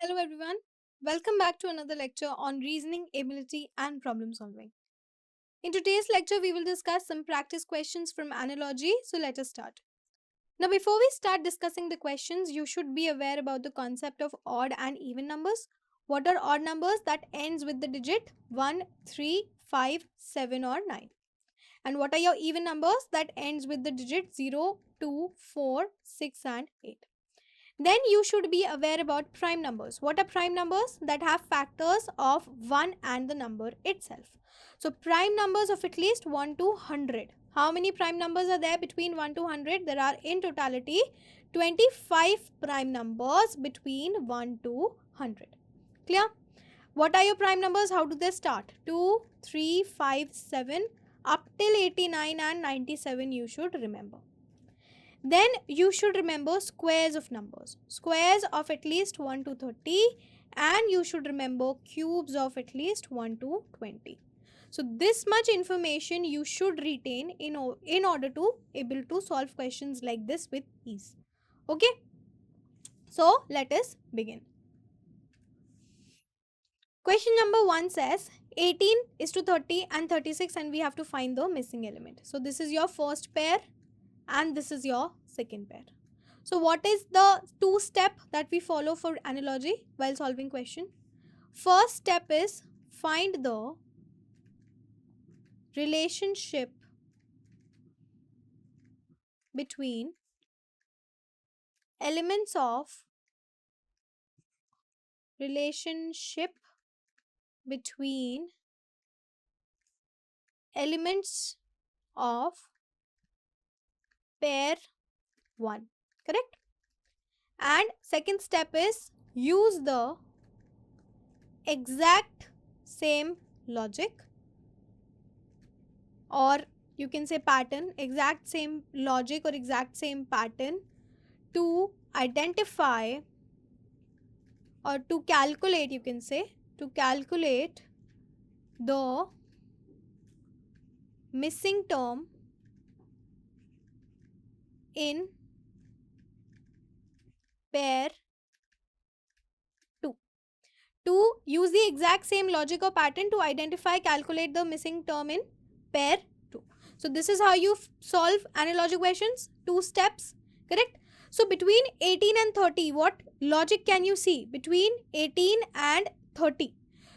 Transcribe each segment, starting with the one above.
Hello everyone. Welcome back to another lecture on reasoning ability and problem solving. In today's lecture, we will discuss some practice questions from analogy. So let us start. Now, before we start discussing the questions, you should be aware about the concept of odd and even numbers. What are odd numbers that ends with the digit 1, 3, 5, 7 or 9? And what are your even numbers that ends with the digit 0, 2, 4, 6 and 8? Then you should be aware about prime numbers. What are prime numbers? That have factors of 1 and the number itself. So prime numbers of at least 1 to 100. How many prime numbers are there between 1 to 100? There are in totality 25 prime numbers between 1 to 100. Clear? What are your prime numbers? How do they start? 2, 3, 5, 7 up till 89 and 97 you should remember. Then you should remember squares of numbers. Squares of at least 1 to 30, and you should remember cubes of at least 1 to 20. So this much information you should retain in order to able to solve questions like this with ease. Okay? So let us begin. Question number 1 says 18 is to 30 and 36 and we have to find the missing element. So this is your first pair and this is your second pair. So what is the two step that we follow for analogy while solving question? First step is find the relationship between elements of pair 1, correct? And second step is use the exact same logic, or you can say pattern, exact same logic or exact same pattern to identify or to calculate, you can say, to calculate the missing term in pair 2. To use the exact same logic or pattern to identify, calculate the missing term in pair 2. So this is how you solve analogy questions. 2 steps, correct? So between 18 and 30, what logic can you see? Between 18 and 30.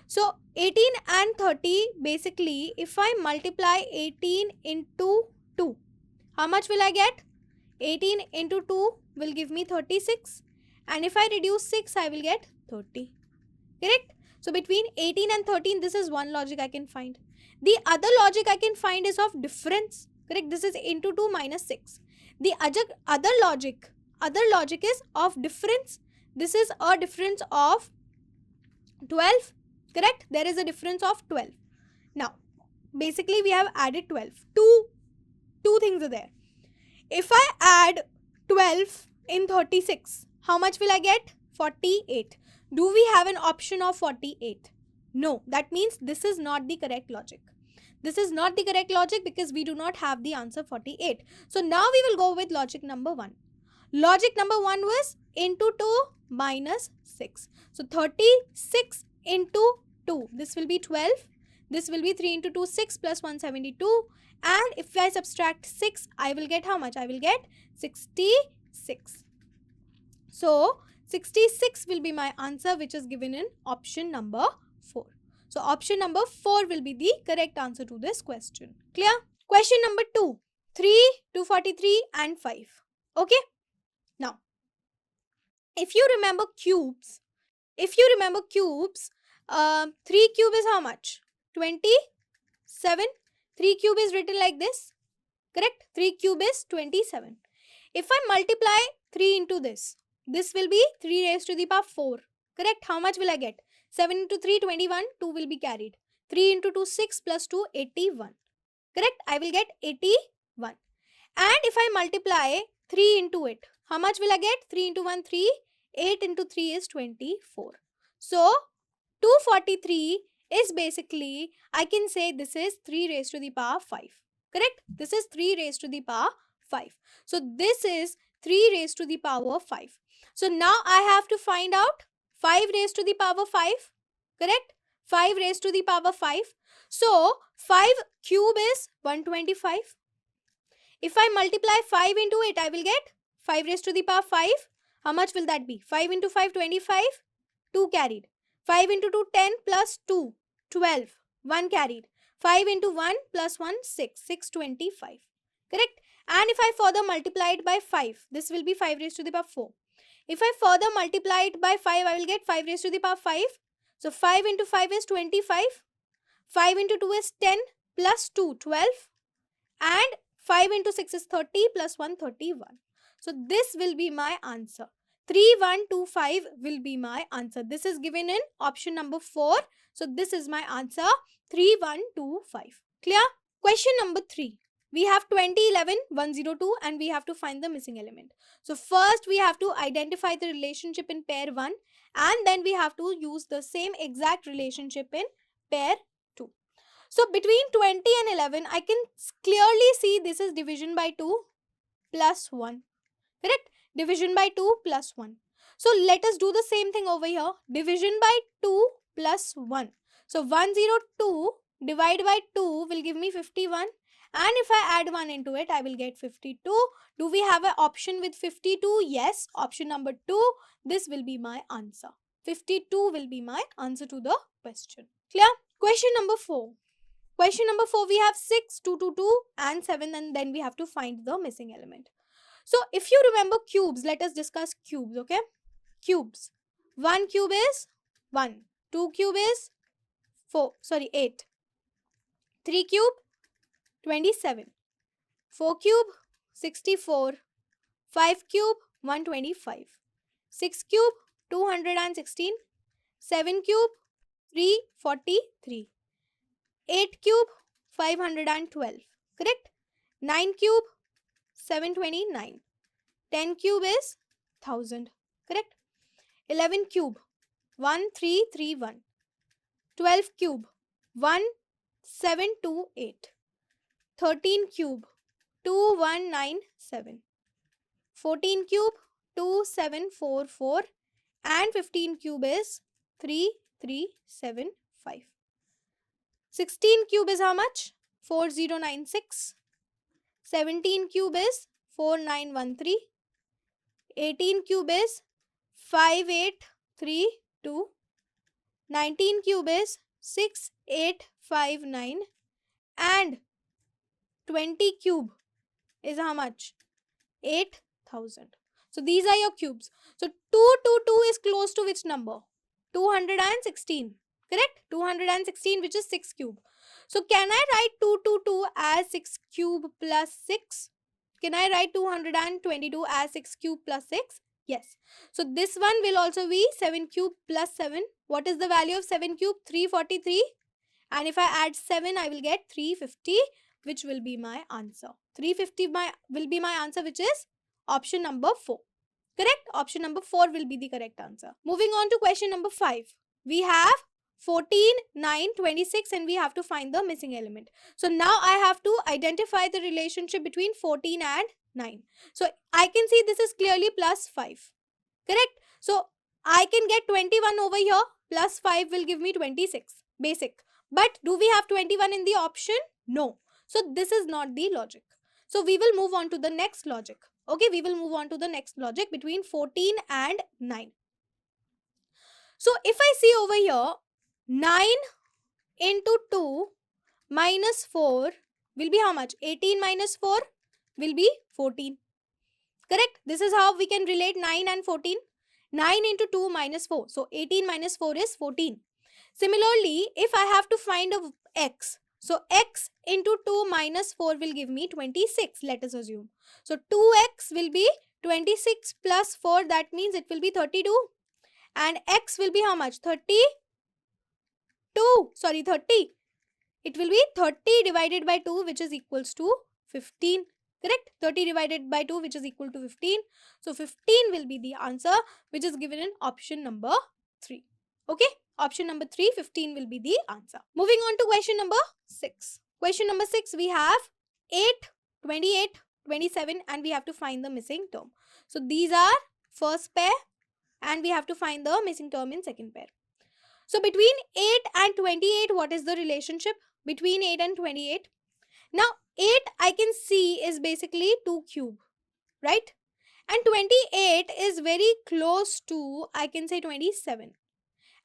So 18 and 30, basically, if I multiply 18 into 2, how much will I get? 18 into 2 will give me 36. And if I reduce 6, I will get 30. Correct? So between 18 and 13, this is one logic I can find. The other logic I can find is of difference. Correct? This is into 2 minus 6. The other logic is of difference. This is a difference of 12. Correct? There is a difference of 12. Now, basically we have added 12. Two things are there. If I add 12 in 36, how much will I get? 48. Do we have an option of 48? No. That means this is not the correct logic. This is not the correct logic because we do not have the answer 48. So now we will go with logic number 1. Logic number 1 was into 2 minus 6. So 36 into 2. This will be 12. This will be 3 into 2, 6 plus 172. And if I subtract 6, I will get how much? I will get 66. So 66 will be my answer, which is given in option number 4. So option number 4 will be the correct answer to this question. Clear? Question number 2. 3, 243 and 5. Okay? Now, if you remember cubes, 3 cube is how much? 27. 3 cube is written like this. Correct? 3 cube is 27. If I multiply 3 into this will be 3 raised to the power 4. Correct? How much will I get? 7 into 3, 21. 2 will be carried. 3 into 2, 6 plus 2, 81. Correct? I will get 81. And if I multiply 3 into it, how much will I get? 3 into 1, 3. 8 into 3 is 24. So, 243 is basically, I can say this is 3 raised to the power 5. Correct? This is 3 raised to the power 5. So, this is 3 raised to the power 5. So, now I have to find out 5 raised to the power 5. Correct? 5 raised to the power 5. So 5 cube is 125. If I multiply 5 into it, I will get 5 raised to the power 5. How much will that be? 5 into 5, 25. 2 carried. 5 into 2, 10 plus 2, 12. 1 carried. 5 into 1 plus 1, 6. 625. Correct? And if I further multiply it by 5, this will be 5 raised to the power 4. If I further multiply it by 5, I will get 5 raised to the power 5. So 5 into 5 is 25. 5 into 2 is 10 plus 2, 12. And 5 into 6 is 30 plus 1, 31. So this will be my answer. 3125 will be my answer. This is given in option number 4. So this is my answer, 3125. Clear? Question number 3. We have 20, 11, 102 and we have to find the missing element. So first we have to identify the relationship in pair 1 and then we have to use the same exact relationship in pair 2. So between 20 and 11, I can clearly see this is division by 2 plus 1. Correct? Division by 2 plus 1. So let us do the same thing over here. Division by 2 plus 1. So 102 divided by 2 will give me 51. And if I add 1 into it, I will get 52. Do we have an option with 52? Yes. Option number 2. This will be my answer. 52 will be my answer to the question. Clear? Question number 4. Question number 4, we have 6, 2, 2, 2 and 7 and then we have to find the missing element. So if you remember cubes, let us discuss cubes, okay? Cubes. 1 cube is 1. 2 cube is 8. 3 cube, 27. 4 cube, 64. 5 cube, 125. 6 cube, 216. 7 cube, 343. 8 cube, 512. Correct? 9 cube, 729. 10 cube is 1000. Correct? 11 cube, 1331. 12 cube, 1728. 13 cube, 2197. 14 cube, 2744. And 15 cube is 3375. 16 cube is how much? 4096. 17 cube is 4913. 18 cube is 5832. 19 cube is 6859. And 20 cube is how much? 8000. So these are your cubes. So 222 is close to which number? 216. Correct? 216, which is 6 cube. So can I write 222 as 6 cube plus 6? Can I write 222 as 6 cube plus 6? Yes. So this one will also be 7 cube plus 7. What is the value of 7 cube? 343. And if I add 7, I will get 350, which will be my answer. 350 will be my answer, which is option number 4. Correct? Option number 4 will be the correct answer. Moving on to question number 5. We have 14, 9, 26 and we have to find the missing element. So now I have to identify the relationship between 14 and 9. So I can see this is clearly plus 5. Correct? So I can get 21 over here. Plus 5 will give me 26. Basic. But do we have 21 in the option? No. So this is not the logic. So we will move on to the next logic. Okay, we will move on to the next logic between 14 and 9. So if I see over here, 9 into 2 minus 4 will be how much? 18 minus 4 will be 14. Correct? This is how we can relate 9 and 14. 9 into 2 minus 4. So 18 minus 4 is 14. Similarly, if I have to find a x, so x into 2 minus 4 will give me 26, let us assume. So 2x will be 26 plus 4, that means it will be 32. And x will be how much? 30. It will be 30 divided by 2, which is equals to 15. Correct? 30 divided by 2, which is equal to 15. So 15 will be the answer, which is given in option number 3. Okay? Option number 3, 15 will be the answer. Moving on to question number 6. Question number 6, we have 8, 28, 27 and we have to find the missing term. So these are first pair, and we have to find the missing term in second pair. So between 8 and 28, what is the relationship between 8 and 28? Now 8 I can see is basically 2 cube, right? And 28 is very close to, I can say, 27.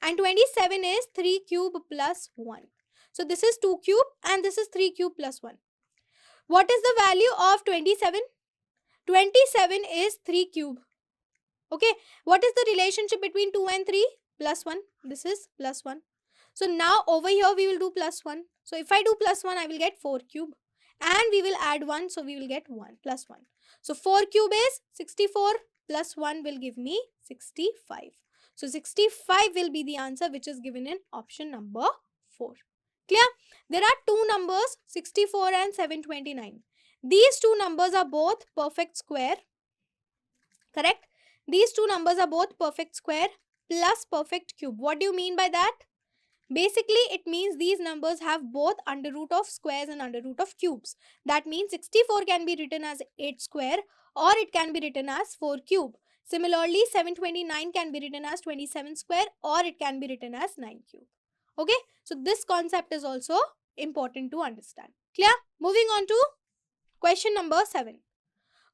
And 27 is 3 cube plus 1. So this is 2 cube and this is 3 cube plus 1. What is the value of 27? 27 is 3 cube. Okay, what is the relationship between 2 and 3? Plus 1. This is plus 1. So now over here we will do plus 1. So if I do plus 1, I will get 4 cube. And we will add 1, so we will get 1 plus 1. So 4 cube is 64 plus 1 will give me 65. So 65 will be the answer which is given in option number 4. Clear? There are two numbers, 64 and 729. These two numbers are both perfect square. Correct? These two numbers are both perfect square plus perfect cube. What do you mean by that? Basically, it means these numbers have both under root of squares and under root of cubes. That means 64 can be written as 8 square or it can be written as 4 cube. Similarly, 729 can be written as 27 square or it can be written as 9 cube. Okay, so this concept is also important to understand. Clear? Moving on to question number 7.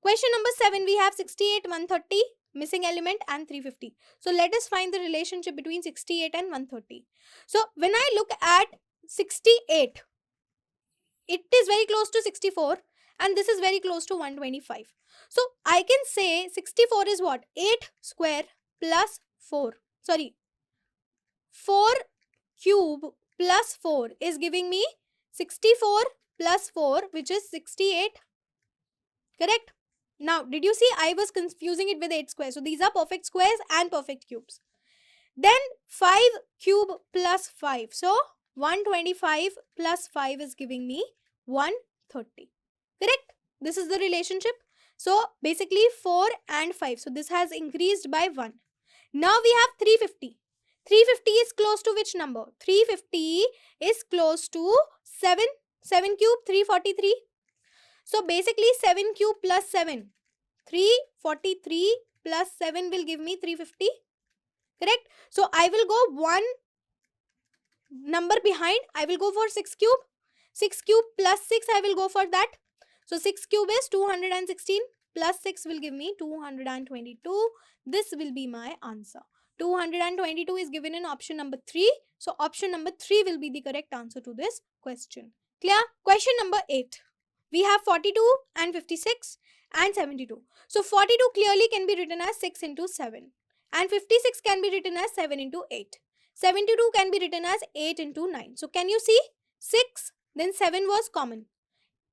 Question number 7, we have 68, 130, missing element and 350. So let us find the relationship between 68 and 130. So when I look at 68, it is very close to 64 and this is very close to 125. So I can say 64 is what? 8 square plus 4. Sorry, 4 cube plus 4 is giving me 64 plus 4, which is 68. Correct? Now, did you see I was confusing it with 8 squares? So these are perfect squares and perfect cubes. Then 5 cube plus 5. So 125 plus 5 is giving me 130. Correct? This is the relationship. So basically 4 and 5. So this has increased by 1. Now we have 350. 350 is close to which number? 350 is close to 7. 7 cube, 343. So basically 7 cube plus 7. 343 plus 7 will give me 350. Correct? So I will go one number behind. I will go for 6 cube. 6 cube plus 6 I will go for that. So 6 cube is 216 plus 6 will give me 222. This will be my answer. 222 is given in option number 3. So option number 3 will be the correct answer to this question. Clear? Question number 8. We have 42 and 56 and 72. So 42 clearly can be written as 6 into 7. And 56 can be written as 7 into 8. 72 can be written as 8 into 9. So can you see? 6, then 7 was common.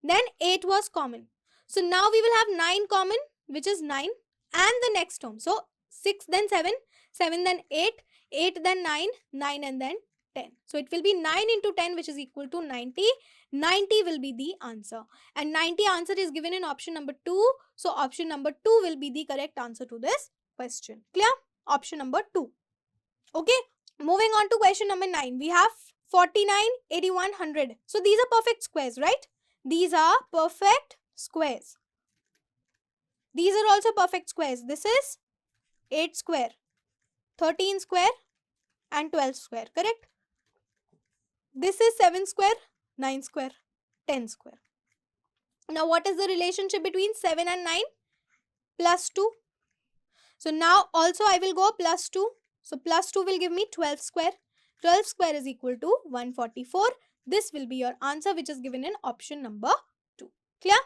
Then 8 was common. So now we will have 9 common, which is 9. And the next term. So 6 then 7, 7 then 8, 8 then 9, 9 and then 10. So it will be 9 into 10, which is equal to 90. 90 will be the answer. And 90 answer is given in option number 2. So option number 2 will be the correct answer to this question. Clear? Option number 2. Okay. Moving on to question number 9. We have 49, 81, 100. So these are perfect squares, right? These are perfect squares. These are also perfect squares. This is 8 square, 13 square and 12 square. Correct? This is 7 square, 9 square, 10 square. Now what is the relationship between 7 and 9? Plus 2. So now also I will go plus 2. So plus 2 will give me 12 square. 12 square is equal to 144. This will be your answer, which is given in option number 2. Clear?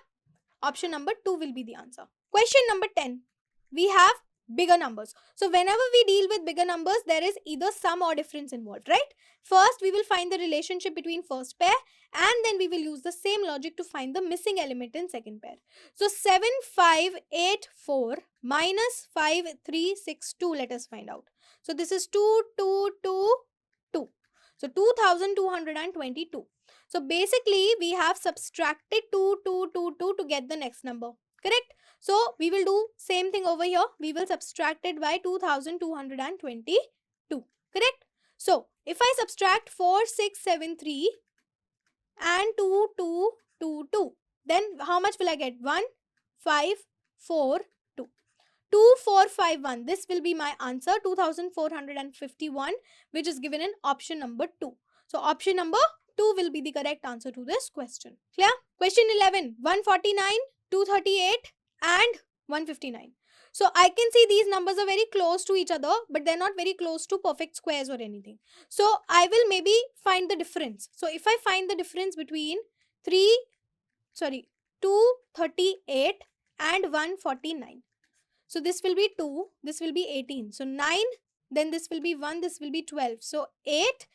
Option number 2 will be the answer. Question number 10. We have bigger numbers. So whenever we deal with bigger numbers, there is either sum or difference involved, right? First, we will find the relationship between first pair and then we will use the same logic to find the missing element in second pair. So 7584 minus 5362, let us find out. So this is 2222. So 2222. So basically we have subtracted 2222 to get the next number. Correct? So we will do same thing over here. We will subtract it by 2222. Correct? So if I subtract 4673 and 2222, then how much will I get? 1542. 2451. This will be my answer, 2451, which is given in option number 2. So option number 2 will be the correct answer to this question. Clear? Question 11, 149, 238 and 159. So I can see these numbers are very close to each other, but they're not very close to perfect squares or anything. So I will maybe find the difference. So if I find the difference between 238 and 149. So this will be 2, this will be 18. So 9, then this will be 1, this will be 12. So 8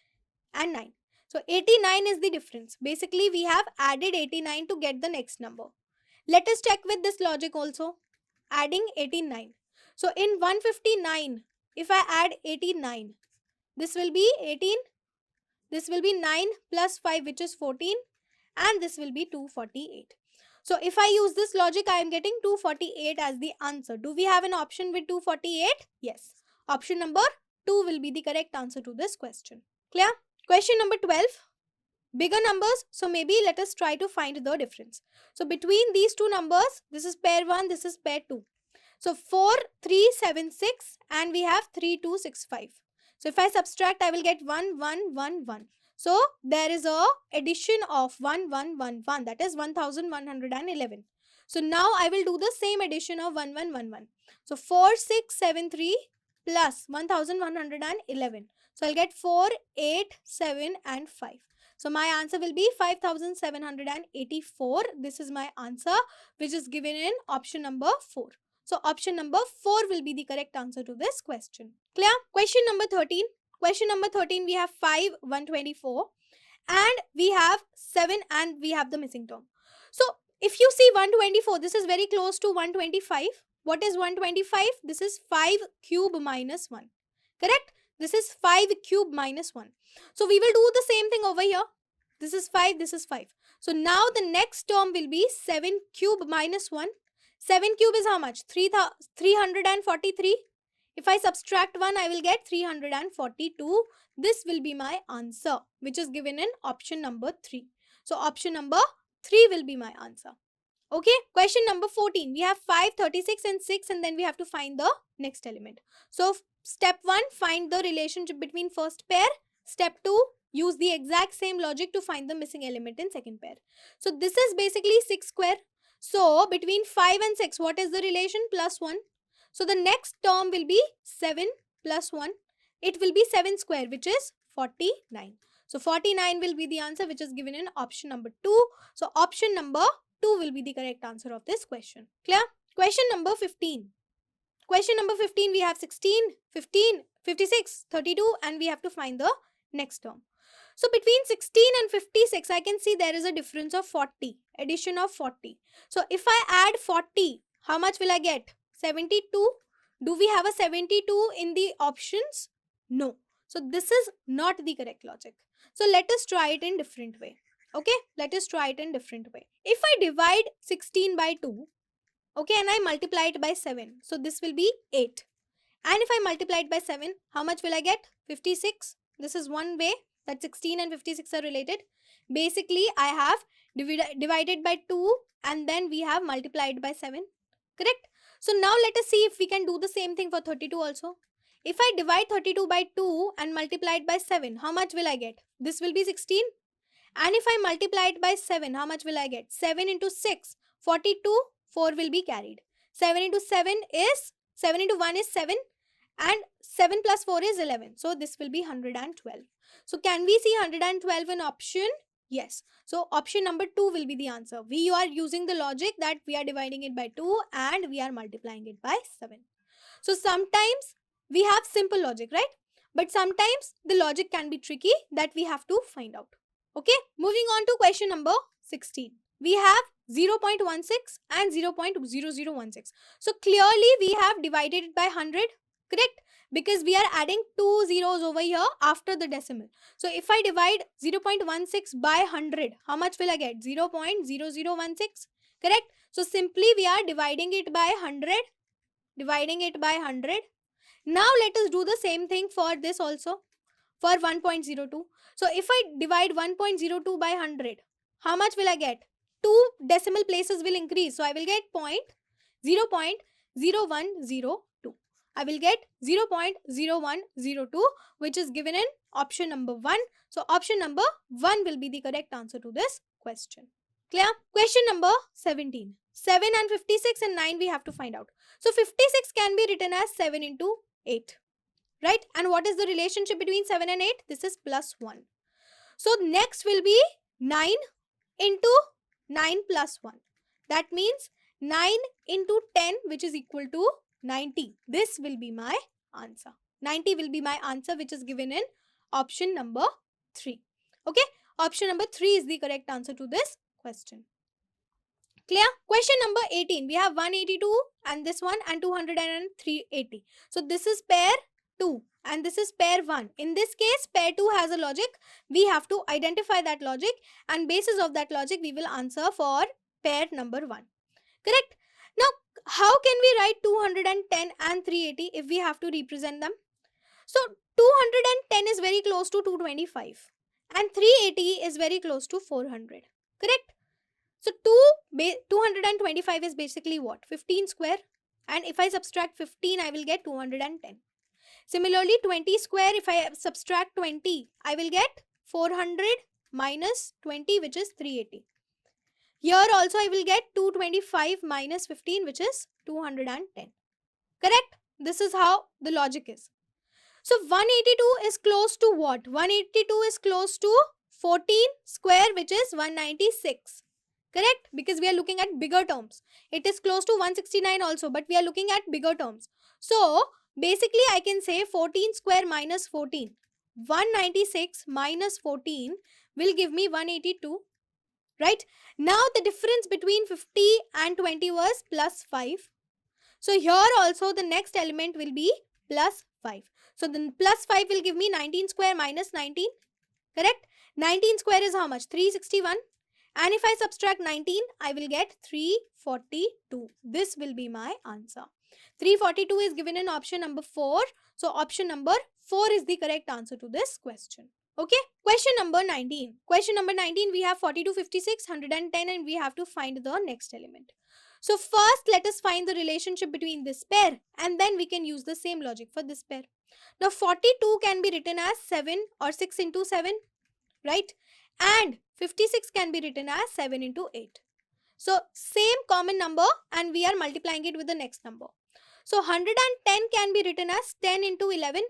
and 9. So 89 is the difference. Basically, we have added 89 to get the next number. Let us check with this logic also. Adding 89. So in 159, if I add 89, this will be 18, this will be 9 plus 5, which is 14, and this will be 248. So if I use this logic, I am getting 248 as the answer. Do we have an option with 248? Yes. Option number 2 will be the correct answer to this question. Clear? Question number 12. Bigger numbers, so maybe let us try to find the difference. So between these two numbers, this is pair 1, this is pair 2. So 4376 and we have 3265. So if I subtract, I will get 1111. So there is a addition of 1111, that is 1111. So now I will do the same addition of 1111. So 4673 plus 1111. So I'll get 4, 8, 7 and 5. So my answer will be 5784. This is my answer, which is given in option number 4. So option number 4 will be the correct answer to this question. Clear? Question number 13. Question number 13, we have 5, 124 and we have 7 and we have the missing term. So if you see 124, this is very close to 125. What is 125? This is 5 cube minus 1. Correct? This is 5 cube minus 1. So we will do the same thing over here. This is 5, this is 5. So now the next term will be 7 cube minus 1. 7 cube is how much? 343. If I subtract 1, I will get 342. This will be my answer, which is given in option number 3. So option number 3 will be my answer. Okay, question number 14. We have 5, 36 and 6 and then we have to find the next element. So step 1, find the relationship between first pair. Step 2, use the exact same logic to find the missing element in second pair. So this is basically 6 square. So between 5 and 6, what is the relation? Plus 1. So the next term will be 7 plus 1. It will be 7 square, which is 49. So 49 will be the answer, which is given in option number 2. So option number 2 will be the correct answer of this question. Clear? Question number 15. Question number 15, we have 16, 15, 56, 32 and we have to find the next term. So between 16 and 56, I can see there is a difference of 40, addition of 40. So if I add 40, how much will I get? 72. Do we have a 72 in the options? No. So this is not the correct logic. So let us try it in different way. Okay, let us try it in different way. If I divide 16 by 2, okay, and I multiply it by 7, so this will be 8. And if I multiply it by 7, how much will I get? 56. This is one way that 16 and 56 are related. Basically, I have divided by 2 and then we have multiplied by 7. Correct? So now let us see if we can do the same thing for 32 also. If I divide 32 by 2 and multiply it by 7, how much will I get? This will be 16. And if I multiply it by 7, how much will I get? 7 into 6, 42, 4 will be carried. 7 into 7 is, 7 into 1 is 7 and 7 plus 4 is 11. So this will be 112. So can we see 112 in option? Yes. So option number 2 will be the answer. We are using the logic that we are dividing it by 2 and we are multiplying it by 7. So sometimes we have simple logic, right? But sometimes the logic can be tricky that we have to find out. Okay, moving on to question number 16. We have 0.16 and 0.0016. So clearly we have divided it by 100, correct? Because we are adding 2 zeros over here after the decimal. So if I divide 0.16 by 100, how much will I get? 0.0016, correct? So simply we are dividing it by 100, dividing it by 100. Now let us do the same thing for this also, for 1.02. So if I divide 1.02 by 100, how much will I get? 2 decimal places will increase. So I will get 0.0016. 0.0102. I will get 0.0102, which is given in option number 1. So option number 1 will be the correct answer to this question. Clear? Question number 17. 7 and 56 and 9 we have to find out. So 56 can be written as 7 into 8. Right? And what is the relationship between 7 and 8? This is plus 1. So next will be 9 into 9 plus 1. That means 9 into 10, which is equal to 90. This will be my answer. 90 will be my answer, which is given in option number 3. Okay? Option number 3 is the correct answer to this question. Clear? Question number 18. We have 182 and this one and 200 and 380. So this is pair 2 and this is pair 1. In this case, pair 2 has a logic. We have to identify that logic, and basis of that logic we will answer for pair number 1. Correct? Now, how can we write 210 and 380 if we have to represent them? So 210 is very close to 225 and 380 is very close to 400. Correct? So 225 is basically what? 15 square. And if I subtract 15, I will get 210. Similarly, 20 square, if I subtract 20, I will get 400 minus 20, which is 380. Here also I will get 225 minus 15, which is 210. Correct? This is how the logic is. So 182 is close to what? 182 is close to 14 square, which is 196. Correct? Because we are looking at bigger terms. It is close to 169 also, but we are looking at bigger terms. So basically I can say 14 square minus 14. 196 minus 14 will give me 182. Right? Now the difference between 50 and 20 was plus 5. So here also the next element will be plus 5. So the plus 5 will give me 19 square minus 19. Correct? 19 square is how much? 361. And if I subtract 19, I will get 342. This will be my answer. 342 is given in option number 4. So option number 4 is the correct answer to this question. Okay. Question number 19. Question number 19, we have 42, 56, 110 and we have to find the next element. So first let us find the relationship between this pair and then we can use the same logic for this pair. Now 42 can be written as 7 or 6 into 7. Right? And 56 can be written as 7 into 8. So same common number and we are multiplying it with the next number. So 110 can be written as 10 into 11.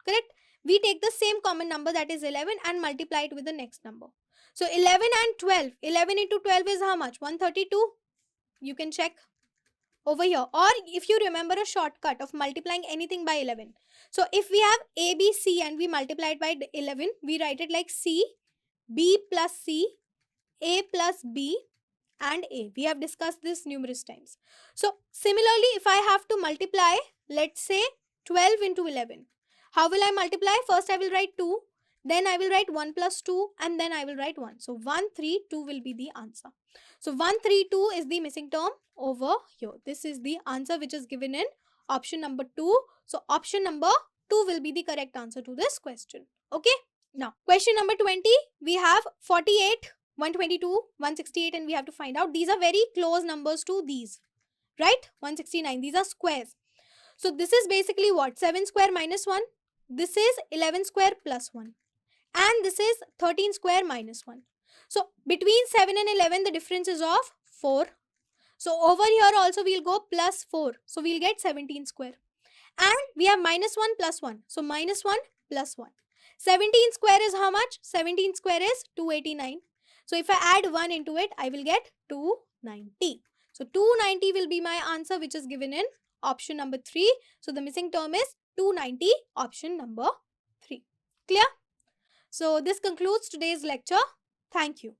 Correct? We take the same common number, that is 11, and multiply it with the next number. So 11 and 12. 11 into 12 is how much? 132. You can check over here. Or if you remember a shortcut of multiplying anything by 11. So if we have A, B, C and we multiply it by 11, we write it like C, B plus C, A plus B and A. We have discussed this numerous times. So similarly, if I have to multiply, let's say 12 into 11. How will I multiply? First I will write 2, then I will write 1 plus 2 and then I will write 1. So 132 will be the answer. So 132 is the missing term over here. This is the answer which is given in option number 2. So option number 2 will be the correct answer to this question. Okay. Now question number 20, we have 48, 122, 168 and we have to find out. These are very close numbers to these. Right? 169. These are squares. So this is basically what? 7 square minus 1. This is 11 square plus 1. And this is 13 square minus 1. So between 7 and 11 the difference is of 4. So over here also we'll go plus 4. So we'll get 17 square. And we have minus 1 plus 1. So minus 1 plus 1. 17 square is how much? 17 square is 289. So if I add 1 into it, I will get 290. So 290 will be my answer, which is given in option number 3. So the missing term is 290, option number 3. Clear? So this concludes today's lecture. Thank you.